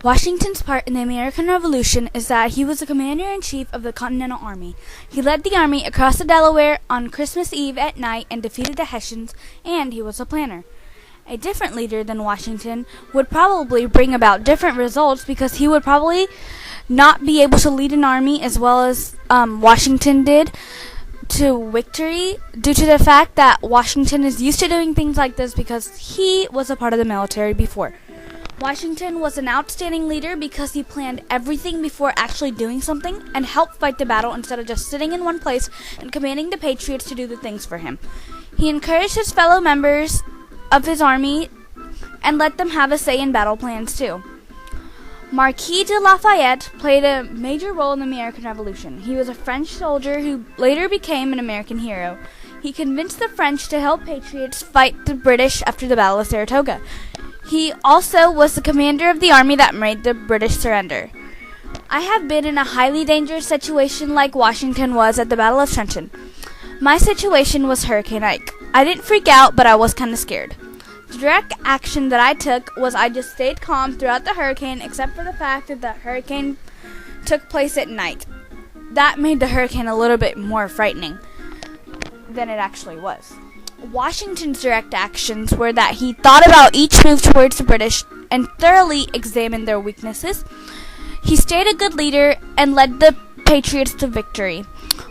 Washington's part in the American Revolution is that he was the commander-in-chief of the Continental Army. He led the army across the Delaware on Christmas Eve at night and defeated the Hessians, and he was a planner. A different leader than Washington would probably bring about different results because he would probably not be able to lead an army as well as Washington did to victory due to the fact that Washington is used to doing things like this because he was a part of the military before. Washington was an outstanding leader because he planned everything before actually doing something and helped fight the battle instead of just sitting in one place and commanding the Patriots to do the things for him. He encouraged his fellow members of his army and let them have a say in battle plans too. Marquis de Lafayette played a major role in the American Revolution. He was a French soldier who later became an American hero. He convinced the French to help Patriots fight the British after the Battle of Saratoga. He also was the commander of the army that made the British surrender. I have been in a highly dangerous situation like Washington was at the Battle of Trenton. My situation was Hurricane Ike. I didn't freak out, but I was kind of scared. The direct action that I took was I just stayed calm throughout the hurricane, except for the fact that the hurricane took place at night. That made the hurricane a little bit more frightening than it actually was. Washington's direct actions were that he thought about each move towards the British and thoroughly examined their weaknesses. He stayed a good leader and led the Patriots to victory.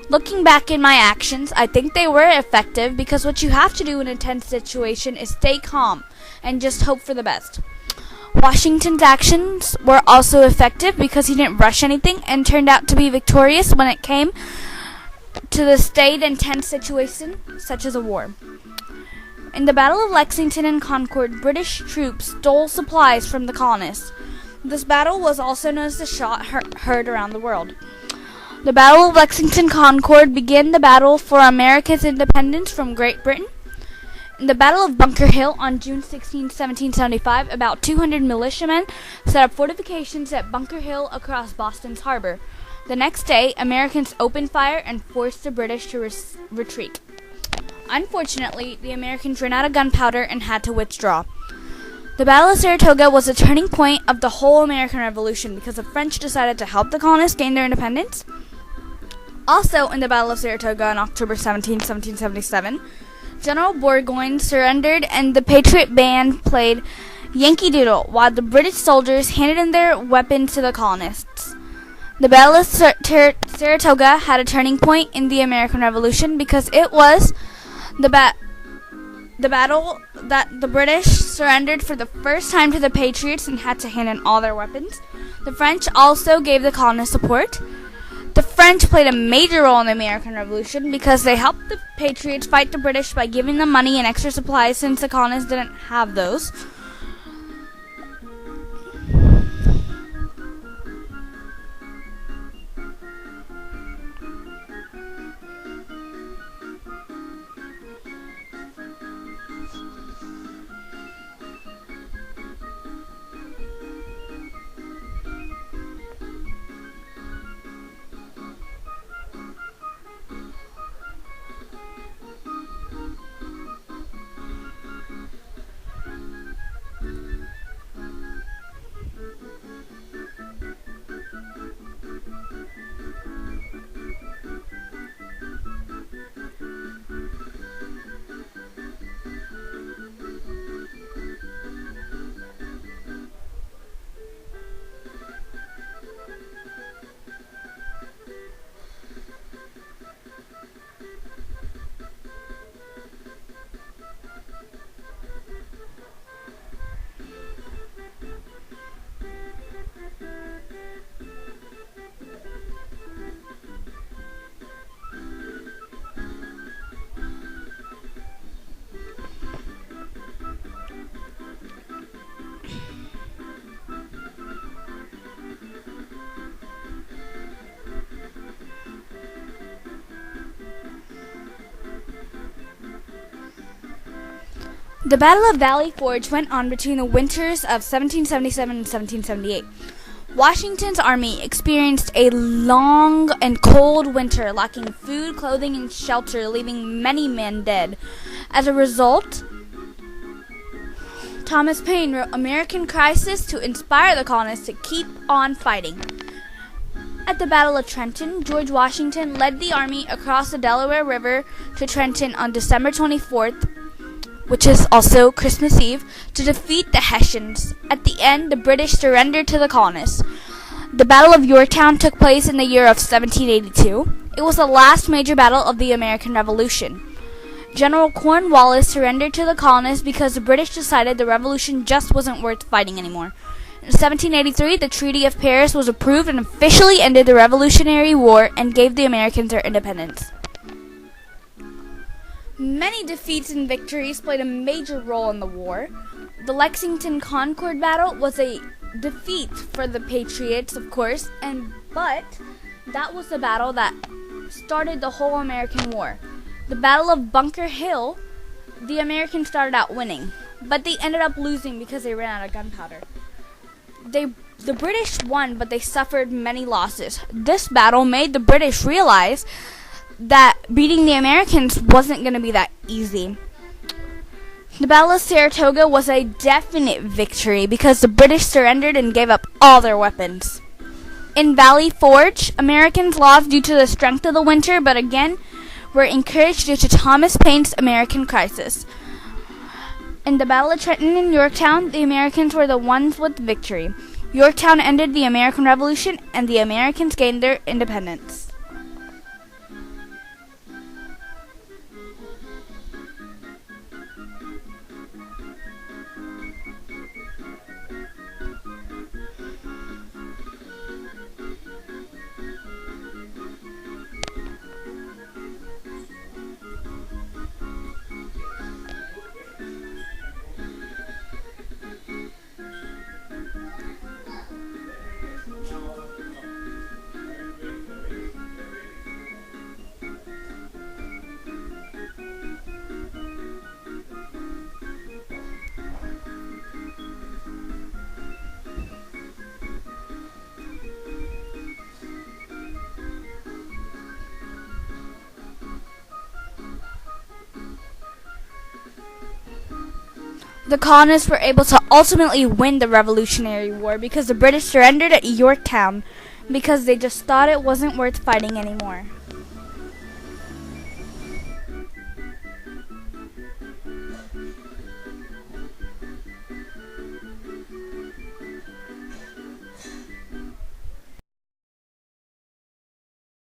Looking back in my actions, I think they were effective because what you have to do in a tense situation is stay calm and just hope for the best. Washington's actions were also effective because he didn't rush anything and turned out to be victorious when it came to the stayed and tense situation, such as a war. In the Battle of Lexington and Concord, British troops stole supplies from the colonists. This battle was also known as the shot heard around the world. The Battle of Lexington-Concord began the battle for America's independence from Great Britain. In the Battle of Bunker Hill on June 16, 1775, about 200 militiamen set up fortifications at Bunker Hill across Boston's harbor. The next day, Americans opened fire and forced the British to retreat. Unfortunately, the Americans ran out of gunpowder and had to withdraw. The Battle of Saratoga was a turning point of the whole American Revolution because the French decided to help the colonists gain their independence. Also in the Battle of Saratoga on October 17, 1777, General Burgoyne surrendered and the Patriot Band played Yankee Doodle while the British soldiers handed in their weapons to the colonists. The Battle of Saratoga had a turning point in the American Revolution because it was the battle that the British surrendered for the first time to the Patriots and had to hand in all their weapons. The French also gave the colonists support. The French played a major role in the American Revolution because they helped the Patriots fight the British by giving them money and extra supplies since the colonists didn't have those. The Battle of Valley Forge went on between the winters of 1777 and 1778. Washington's army experienced a long and cold winter, lacking food, clothing, and shelter, leaving many men dead. As a result, Thomas Paine wrote American Crisis to inspire the colonists to keep on fighting. At the Battle of Trenton, George Washington led the army across the Delaware River to Trenton on December 24th, which is also Christmas Eve, to defeat the Hessians. At the end, the British surrendered to the colonists. The Battle of Yorktown took place in the year of 1782. It was the last major battle of the American Revolution. General Cornwallis surrendered to the colonists because the British decided the revolution just wasn't worth fighting anymore. In 1783, the Treaty of Paris was approved and officially ended the Revolutionary War and gave the Americans their independence. Many defeats and victories played a major role in the war. The Lexington Concord Battle was a defeat for the Patriots, of course, but that was the battle that started the whole American war. The Battle of Bunker Hill, the Americans started out winning, but they ended up losing because they ran out of gunpowder. The British won, but they suffered many losses. This battle made the British realize that beating the Americans wasn't going to be that easy. The Battle of Saratoga was a definite victory because the British surrendered and gave up all their weapons. In Valley Forge, Americans lost due to the strength of the winter, but again were encouraged due to Thomas Paine's American Crisis. In the Battle of Trenton and Yorktown, the Americans were the ones with victory. Yorktown ended the American Revolution, and the Americans gained their independence. The colonists were able to ultimately win the Revolutionary War because the British surrendered at Yorktown because they just thought it wasn't worth fighting anymore.